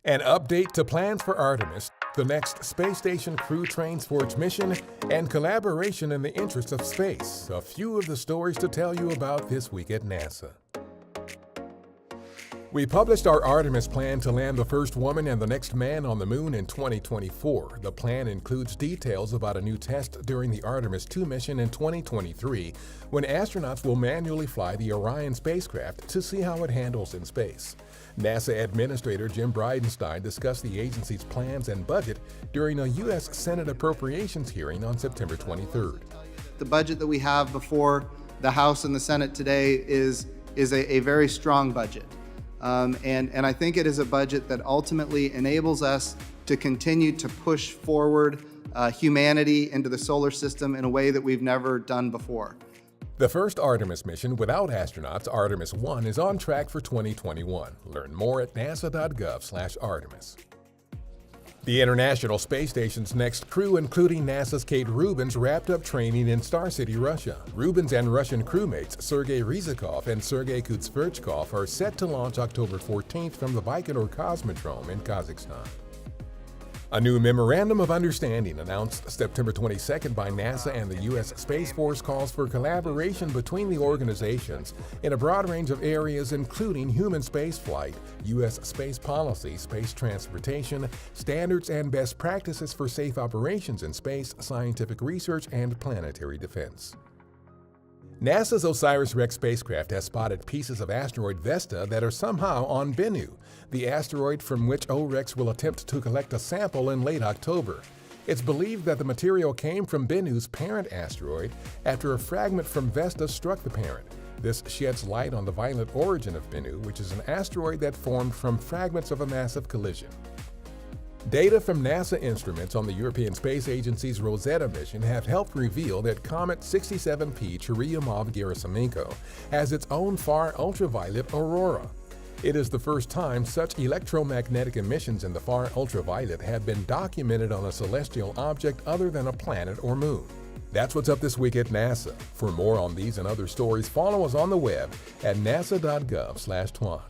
An update to plans for Artemis, the next space station crew trains for its mission, and collaboration in the interest of space. A few of the stories to tell you about this week at NASA. We published our Artemis plan to land the first woman and the next man on the moon in 2024. The plan includes details about a new test during the Artemis 2 mission in 2023, when astronauts will manually fly the Orion spacecraft to see how it handles in space. NASA Administrator Jim Bridenstine discussed the agency's plans and budget during a U.S. Senate Appropriations hearing on September 23rd. The budget that we have before the House and the Senate today is a very strong budget. And I think it is a budget that ultimately enables us to continue to push forward humanity into the solar system in a way that we've never done before. The first Artemis mission without astronauts, Artemis 1, is on track for 2021. Learn more at nasa.gov/Artemis. The International Space Station's next crew, including NASA's Kate Rubins, wrapped up training in Star City, Russia. Rubins and Russian crewmates Sergei Ryzhikov and Sergei Kutsverchkov are set to launch October 14th from the Baikonur Cosmodrome in Kazakhstan. A new Memorandum of Understanding announced September 22nd by NASA and the U.S. Space Force calls for collaboration between the organizations in a broad range of areas, including human spaceflight, U.S. space policy, space transportation, standards and best practices for safe operations in space, scientific research, and planetary defense. NASA's OSIRIS-REx spacecraft has spotted pieces of asteroid Vesta that are somehow on Bennu, the asteroid from which OREX will attempt to collect a sample in late October. It's believed that the material came from Bennu's parent asteroid after a fragment from Vesta struck the parent. This sheds light on the violent origin of Bennu, which is an asteroid that formed from fragments of a massive collision. Data from NASA instruments on the European Space Agency's Rosetta mission have helped reveal that Comet 67P Churyumov-Gerasimenko has its own far ultraviolet aurora. It is the first time such electromagnetic emissions in the far ultraviolet have been documented on a celestial object other than a planet or moon. That's what's up this week at NASA. For more on these and other stories, follow us on the web at nasa.gov/twan.